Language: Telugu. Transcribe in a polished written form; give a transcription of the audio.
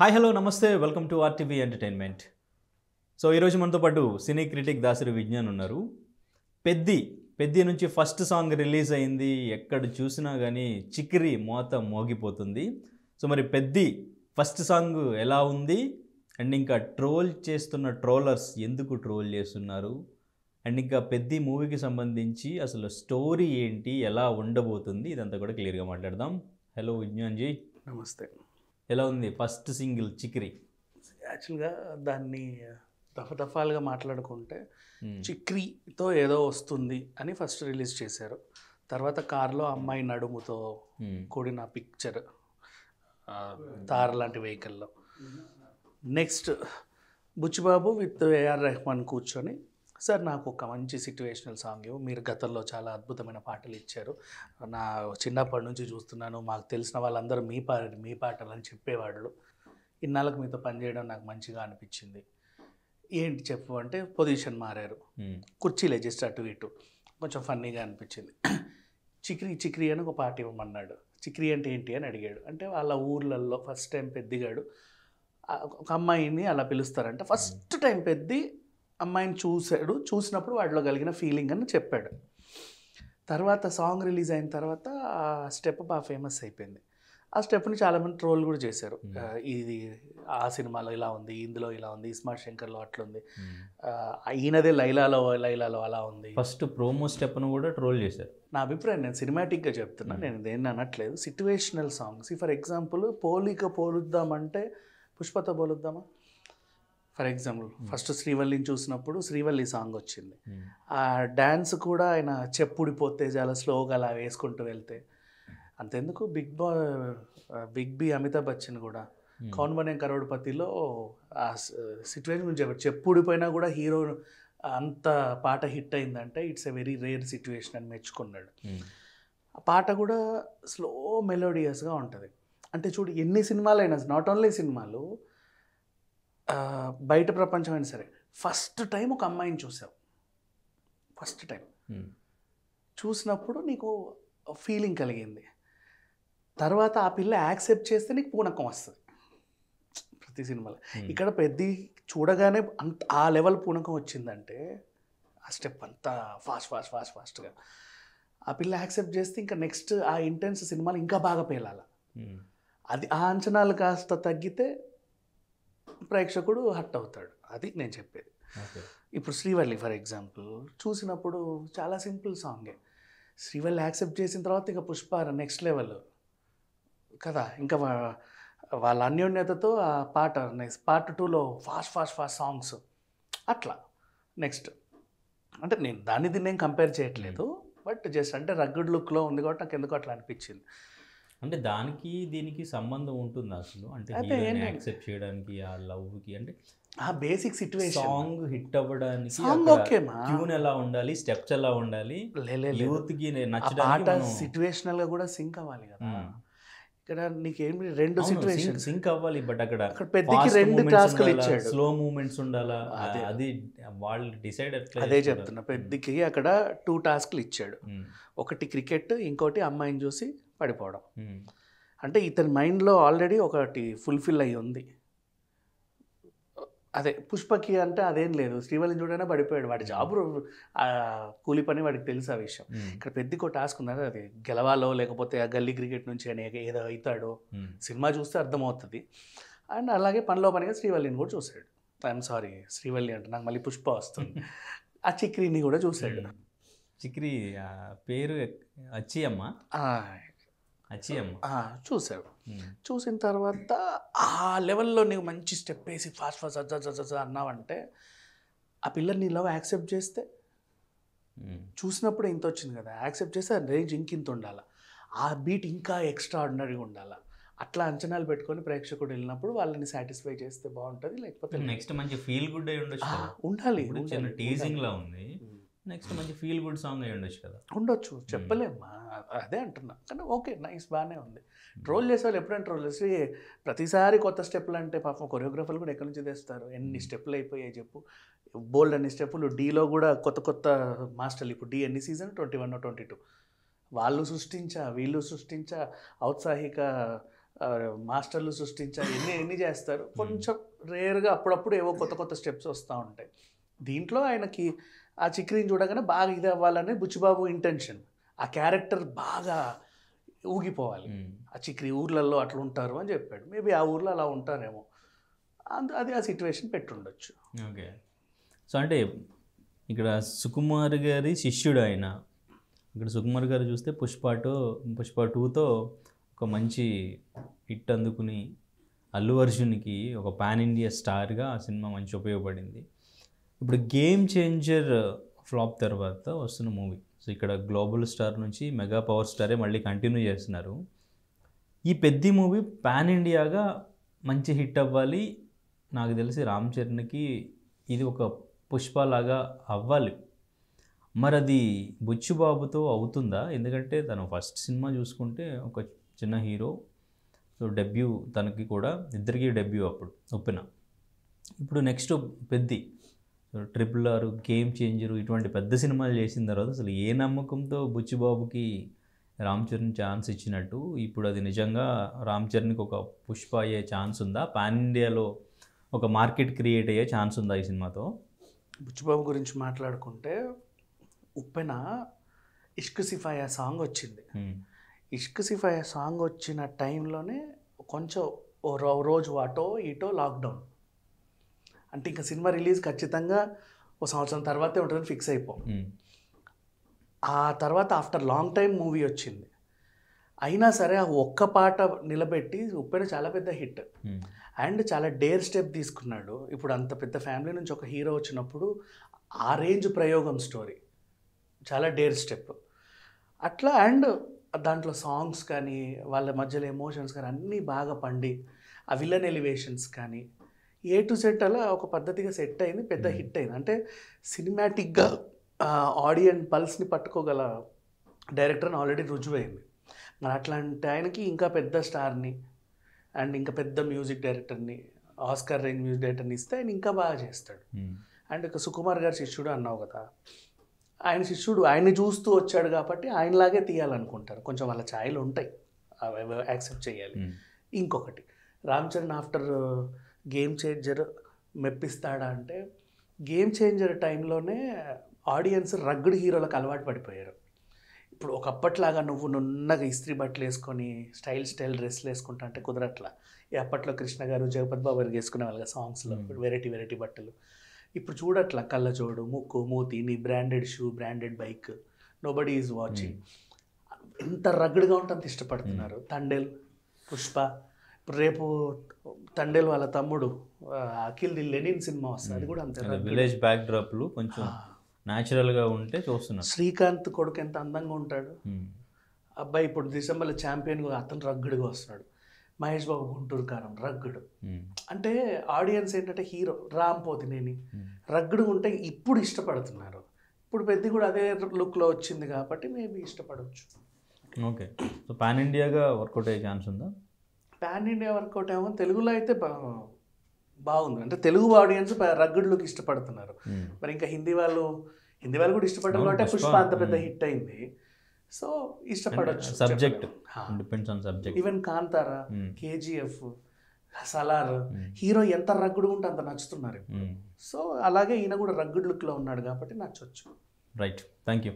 హాయ్ హలో నమస్తే welcome to RTV entertainment. So ఈరోజు మనతో పాటు సినీ క్రిటిక్ దాసరి విజ్ఞాన్ ఉన్నారు. పెద్ది నుంచి ఫస్ట్ సాంగ్ రిలీజ్ అయింది. ఎక్కడ చూసినా కానీ చిక్కిరి మోత మోగిపోతుంది. సో మరి పెద్ది ఫస్ట్ సాంగ్ ఎలా ఉంది అండ్ ఇంకా ట్రోల్ చేస్తున్న ట్రోలర్స్ ఎందుకు ట్రోల్ చేస్తున్నారు అండ్ ఇంకా పెద్ది మూవీకి సంబంధించి అసలు స్టోరీ ఏంటి, ఎలా ఉండబోతుంది, ఇదంతా కూడా క్లియర్గా మాట్లాడదాం. హలో విజ్ఞాన్ జీ, నమస్తే. ఎలా ఉంది ఫస్ట్ సింగిల్ చిక్కిరి? యాక్చువల్గా దాన్ని దఫాలుగా మాట్లాడుకుంటే చిక్రీతో ఏదో వస్తుంది అని ఫస్ట్ రిలీజ్ చేశారు. తర్వాత కార్లో అమ్మాయి నడుముతో కూడిన పిక్చర్ తార్ లాంటి వెహికల్లో. Next Buchibabu with A R Rahman, sir నాకు ఒక మంచి సిట్యువేషనల్ సాంగ్ ఇవ్వు, మీరు గతంలో చాలా అద్భుతమైన పాటలు ఇచ్చారు, నా చిన్నప్పటి నుంచి చూస్తున్నాను, మాకు తెలిసిన వాళ్ళందరూ మీ పాటలు అని చెప్పేవాళ్ళు, ఇన్నాళ్ళకు మీతో పనిచేయడం నాకు మంచిగా అనిపించింది, ఏంటి చెప్పు అంటే పొజిషన్ మారారు, కుర్చీలే జస్ట్ అటు ఇటు, కొంచెం ఫన్నీగా అనిపించింది. చిక్రీ అని ఒక పాట ఇవ్వమన్నాడు. చిక్రీ అంటే ఏంటి అని అడిగాడు. అంటే వాళ్ళ ఊర్లలో ఫస్ట్ టైం పెద్దిగాడు ఒక అమ్మాయిని అలా పిలుస్తారంట. ఫస్ట్ టైం పెద్ది అమ్మాయిని చూసినప్పుడు వాటిలో కలిగిన ఫీలింగ్ అని చెప్పాడు. తర్వాత సాంగ్ రిలీజ్ అయిన తర్వాత ఆ స్టెప్ బాగా ఫేమస్ అయిపోయింది. ఆ స్టెప్ని చాలామంది ట్రోల్ కూడా చేశారు. ఇది ఆ సినిమాలో ఇలా ఉంది, ఇందులో ఇలా ఉంది, ఇస్మార్ట్ శంకర్లో అట్లుంది, ఈయనదే లైలాలో అలా ఉంది. ఫస్ట్ ప్రోమో స్టెప్ను కూడా ట్రోల్ చేశారు. నా అభిప్రాయం, నేను సినిమాటిక్గా చెప్తున్నా, నేను దేన్ని అనట్లేదు. సిట్యువేషనల్ సాంగ్స్, ఫర్ ఎగ్జాంపుల్ పోలుద్దామంటే పుష్పతో పోలుద్దామా? ఫర్ ఎగ్జాంపుల్ ఫస్ట్ శ్రీవల్లిని చూసినప్పుడు శ్రీవల్లి సాంగ్ వచ్చింది. ఆ డ్యాన్స్ కూడా ఆయన చెప్పుడిపోతే చాలా స్లోగా అలా వేసుకుంటూ వెళ్తే, అంతెందుకు బిగ్ బి అమితాబ్ బచ్చన్ కూడా కౌన్ బనే కరోడ్పతిలో ఆ సిచ్యువేషన్ గురించి చెప్పాడు. చెప్పుడిపోయినా కూడా హీరో అంత పాట హిట్ అయిందంటే it's a very rare situation అని మెచ్చుకున్నాడు. ఆ పాట కూడా స్లో మెలోడియస్గా ఉంటుంది. అంటే చూడు, ఎన్ని సినిమాలైనా, నాట్ ఓన్లీ సినిమాలు, బయట ప్రపంచం అయినా సరే, ఫస్ట్ టైం ఒక అమ్మాయిని చూసావు, ఫస్ట్ టైం చూసినప్పుడు నీకు ఫీలింగ్ కలిగింది. తర్వాత ఆ పిల్ల యాక్సెప్ట్ చేస్తే నీకు పూనకం వస్తుంది ప్రతి సినిమాలో. ఇక్కడ పెద్ద చూడగానే అంత ఆ లెవెల్ పూనకం వచ్చిందంటే, ఆ స్టెప్ అంతా ఫాస్ట్గా ఆ పిల్ల యాక్సెప్ట్ చేస్తే ఇంకా నెక్స్ట్ ఆ ఇంటెన్స్ సినిమాలు ఇంకా బాగా పేలాల. అది ఆ అంచనాలు కాస్త తగ్గితే ప్రేక్షకుడు హట్ అవుతాడు. అది నేను చెప్పేది. ఇప్పుడు శ్రీవల్లి ఫర్ ఎగ్జాంపుల్ చూసినప్పుడు చాలా సింపుల్ సాంగే, శ్రీవల్లి యాక్సెప్ట్ చేసిన తర్వాత ఇక పుష్ప నెక్స్ట్ లెవెల్ కదా. ఇంకా వాళ్ళ అన్యోన్యతతో ఆ పాట నెక్స్ట్ పార్ట్ 2లో ఫాస్ట్ సాంగ్స్ అట్లా. నెక్స్ట్ అంటే నేను దీన్ని కంపేర్ చేయట్లేదు, బట్ జస్ట్ అంటే రగ్గుడ్ లుక్లో ఉంది కాబట్టి నాకు ఎందుకు అట్లా అనిపించింది. అంటే దానికి దీనికి సంబంధం ఉంటుంది అసలు? అంటే యాక్సెప్ట్ చేయడానికి, ఆ లవ్కి, అంటే ఆ బేసిక్ సిట్యుయేషన్, సాంగ్ హిట్ అవ్వడానికి ట్యూన్ ఎలా ఉండాలి, స్టెప్స్ ఎలా ఉండాలి, యూత్కి నచ్చడానికి సిట్యువేషనల్గా కూడా సింక్ అవ్వాలి కదా. ఇక్కడ నీకేమి రెండు సిట్యుయేషన్ సింక్ అవ్వాలి, బట్ అక్కడ పెద్దకి రెండు టాస్క్లు ఇచ్చాడు, స్లో మూమెంట్స్ ఉండాలా, అది వాళ్ళు డిసైడ్. అదే చెప్తున్నా, పెద్దకి అక్కడ 2 టాస్క్లు ఇచ్చాడు. ఒకటి క్రికెట్, ఇంకోటి అమ్మాయిని చూసి పడిపోవడం. అంటే ఇతని మైండ్లో ఆల్రెడీ ఒకటి ఫుల్ఫిల్ అయ్యి ఉంది. అదే పుష్పకి అంటే అదేం లేదు, శ్రీవల్లిని చూడనే పడిపోయాడు, వాడి జాబు కూలి పని, వాడికి తెలుసు ఆ విషయం. ఇక్కడ పెద్దకో టాస్క్ ఉంది, అది గెలవాలో లేకపోతే ఆ గల్లీ క్రికెట్ నుంచి ఏదో అవుతాడో సినిమా చూస్తే అర్థమవుతుంది. అండ్ అలాగే పనిలో పనిగా శ్రీవల్లిని కూడా చూశాడు. ఐఎమ్ సారీ శ్రీవల్లి అంటే నాకు మళ్ళీ పుష్ప వస్తుంది. ఆ చిక్రీని కూడా చూశాడు. చిక్రీ పేరు అచ్చియమ్మ చూసాడు. చూసిన తర్వాత ఆ లెవెల్లో నీకు మంచి స్టెప్ వేసి ఫాస్ట్ అన్నావంటే, ఆ పిల్లలు నీ లవ్ యాక్సెప్ట్ చేస్తే, చూసినప్పుడు ఇంత వచ్చింది కదా, యాక్సెప్ట్ చేస్తే ఆ రేంజ్ ఇంకింత ఉండాలి, ఆ బీట్ ఇంకా ఎక్స్ట్రా ఆర్డినరీగా ఉండాలి. అట్లా అంచనాలు పెట్టుకొని ప్రేక్షకుడు వెళ్ళినప్పుడు వాళ్ళని సాటిస్ఫై చేస్తే బాగుంటుంది. లేకపోతే నెక్స్ట్ మంచి ఫీల్ గుడ్ అయి ఉండాలి. టీజింగ్ లా ఉంది, నెక్స్ట్ మంచి ఫీల్ గుడ్ సాంగ్ అయి ఉండొచ్చు కదా. ఉండొచ్చు, చెప్పలేమ్మా, అదే అంటున్నా. కానీ ఓకే, నైస్, బాగానే ఉంది. ట్రోల్ చేసేవాళ్ళు ఎప్పుడైనా ట్రోల్ చేసి ప్రతిసారి కొత్త స్టెప్పులు అంటే పాపం కొరియోగ్రాఫర్లు కూడా ఎక్కడి నుంచి తెస్తారు? ఎన్ని స్టెప్పులు అయిపోయాయి చెప్పు, బోల్డ్ అన్ని స్టెప్పులు. డీలో కూడా కొత్త మాస్టర్లు. ఇప్పుడు డీ ఎన్ని సీజన్ 21 or 22 వాళ్ళు సృష్టించా, వీళ్ళు సృష్టించా, ఔత్సాహిక మాస్టర్లు సృష్టించారు, ఎన్ని చేస్తారు. కొంచెం రేర్గా అప్పుడప్పుడు ఏవో కొత్త కొత్త స్టెప్స్ వస్తూ ఉంటాయి. దీంట్లో ఆయనకి ఆ చిక్రీని చూడగానే బాగా ఇది అవ్వాలనే బుచ్చిబాబు ఇంటెన్షన్. ఆ క్యారెక్టర్ బాగా ఊగిపోవాలి, ఆ చిక్రీ ఊర్లలో అట్లా ఉంటారు అని చెప్పాడు. మేబీ ఆ ఊర్లో అలా ఉంటారేమో, అది ఆ సిచ్యువేషన్ పెట్టుండొచ్చు. ఓకే. సో అంటే ఇక్కడ సుకుమార్ గారి శిష్యుడు ఆయన. ఇక్కడ సుకుమార్ గారు చూస్తే పుష్ప 2తో ఒక మంచి హిట్ అందుకుని అల్లు అర్జున్కి ఒక పాన్ ఇండియా స్టార్గా ఆ సినిమా మంచి ఉపయోగపడింది. ఇప్పుడు గేమ్ చేంజర్ ఫ్లాప్ తర్వాత వస్తున్న మూవీ, సో ఇక్కడ గ్లోబల్ స్టార్ నుంచి మెగా పవర్ స్టారే మళ్ళీ కంటిన్యూ చేస్తున్నారు. ఈ పెద్ద మూవీ పాన్ ఇండియాగా మంచి హిట్ అవ్వాలి. నాకు తెలిసి రామ్ చరణ్కి ఇది ఒక పుష్పలాగా అవ్వాలి. మరి అది బుచ్చిబాబుతో అవుతుందా? ఎందుకంటే తను ఫస్ట్ సినిమా చూసుకుంటే ఒక చిన్న హీరో, సో డెబ్యూ తనకి కూడా, ఇద్దరికీ డెబ్యూ అప్పుడు ఉప్పెన. ఇప్పుడు next Peddi, so RRR, game changer, ఇటువంటి పెద్ద సినిమాలు చేసిన తర్వాత అసలు ఏ నమ్మకంతో బుచ్చిబాబుకి రామ్ చరణ్ ఛాన్స్ ఇచ్చినట్టు, ఇప్పుడు అది నిజంగా రామ్ చరణ్కి ఒక పుష్ప అయ్యే ఛాన్స్ ఉందా? పాన్ ఇండియాలో ఒక మార్కెట్ క్రియేట్ అయ్యే ఛాన్స్ ఉందా ఈ సినిమాతో? బుచ్చిబాబు గురించి మాట్లాడుకుంటే ఉప్పెన ఇష్క్ సిఫాయా సాంగ్ వచ్చింది. ఇష్క్ సిఫాయా సాంగ్ వచ్చిన టైంలోనే కొంచెం రోజు అటో ఇటో లాక్డౌన్. అంటే ఇంకా సినిమా రిలీజ్ ఖచ్చితంగా ఒక సంవత్సరం తర్వాతే ఉంటుందని ఫిక్స్ అయిపో. ఆ తర్వాత ఆఫ్టర్ లాంగ్ టైం మూవీ వచ్చింది. అయినా సరే ఆ ఒక్క పాట నిలబెట్టి ఉప్పెన చాలా పెద్ద హిట్. అండ్ చాలా డేర్ స్టెప్ తీసుకున్నాడు. ఇప్పుడు అంత పెద్ద ఫ్యామిలీ నుంచి ఒక హీరో వచ్చినప్పుడు ఆ రేంజ్ ప్రయోగం స్టోరీ, చాలా డేర్ స్టెప్ అట్లా. అండ్ దాంట్లో సాంగ్స్ కానీ వాళ్ళ మధ్యలో ఎమోషన్స్ కానీ అన్నీ బాగా పండి, ఆ విలన్ ఎలివేషన్స్ కానీ A to Z అలా ఒక పద్ధతిగా సెట్ అయింది, పెద్ద హిట్ అయింది. అంటే సినిమాటిక్గా ఆడియన్స్ పల్స్ని పట్టుకోగల డైరెక్టర్ అని ఆల్రెడీ రుజువైంది. మరి అట్లాంటి ఆయనకి ఇంకా పెద్ద స్టార్ని అండ్ ఇంకా పెద్ద మ్యూజిక్ డైరెక్టర్ని, ఆస్కార్ రేంజ్ మ్యూజిక్ డైరెక్టర్ని ఇస్తే ఆయన ఇంకా బాగా చేస్తాడు. అండ్ ఇక సుకుమార్ గారి శిష్యుడు అన్నావు కదా, ఆయన శిష్యుడు ఆయన్ని చూస్తూ వచ్చాడు కాబట్టి ఆయనలాగే తీయాలనుకుంటారు. కొంచెం వాళ్ళ ఛాయలు ఉంటాయి, యాక్సెప్ట్ చేయాలి. ఇంకొకటి, Ram Charan after game changer మెప్పిస్తాడా అంటే, గేమ్ చేంజర్ టైంలోనే ఆడియన్స్ రగ్గుడు హీరోలకు అలవాటు పడిపోయారు. ఇప్పుడు ఒకప్పట్లాగా నువ్వు నున్నగా ఇస్త్రీ బట్టలు వేసుకొని స్టైల్ డ్రెస్లు వేసుకుంటా అంటే కుదరట్లా. అప్పట్లో కృష్ణ గారు, జగపతి బాబు గారు వేసుకునే వాళ్ళ సాంగ్స్లో వెరైటీ బట్టలు. ఇప్పుడు చూడట్లా, కళ్ళజోడు, ముక్కు, మూతి, నీ branded shoe, branded bike, nobody is watching. ఎంత రగ్గుడుగా ఉంటే అంత ఇష్టపడుతున్నారు. తండేల్, పుష్ప, ఇప్పుడు రేపు తండేల్ వాళ్ళ తమ్ముడు అఖిల్ ది లెనిన్ సినిమా వస్తుంది, అది కూడా అంతే విలేజ్ బ్యాక్ డ్రాప్లు కొంచెం న్యాచురల్గా ఉంటే చూస్తున్నాను. శ్రీకాంత్ కొడుకు ఎంత అందంగా ఉంటాడు అబ్బాయి. ఇప్పుడు డిసెంబర్లో ఛాంపియన్గా అతను రగ్గుడుగా వస్తున్నాడు. మహేష్ బాబు గుంటూరు కారం రగ్గుడు. అంటే ఆడియన్స్ ఏంటంటే హీరో రామ్ పోతినేని రగ్గుడు ఉంటే ఇప్పుడు ఇష్టపడుతున్నారు. ఇప్పుడు పెద్ద కూడా అదే లుక్లో వచ్చింది కాబట్టి మేబీ ఇష్టపడవచ్చు. ఓకే. సో పాన్ ఇండియాగా వర్కౌట్ అయ్యే ఛాన్స్ ఉందా? పాన్ ఇండియా వర్కౌట్ ఏమో తెలుగులో అయితే బాగుంది. అంటే తెలుగు ఆడియన్స్ రగ్గుడు లుక్ ఇష్టపడుతున్నారు. మరి ఇంకా హిందీ వాళ్ళు కూడా ఇష్టపడ్డారు కాబట్టి పుష్ప అంత పెద్ద హిట్ అయింది. సో ఇష్టపడచ్చు. Subject depends on subject. Even Kantara, KGF, Salaar hero ఎంత రగ్గుడు ఉంటే అంత నచ్చుతున్నారు. సో అలాగే ఈయన కూడా రగ్గుడు లుక్లో ఉన్నాడు కాబట్టి నచ్చవచ్చు. Right, thank you.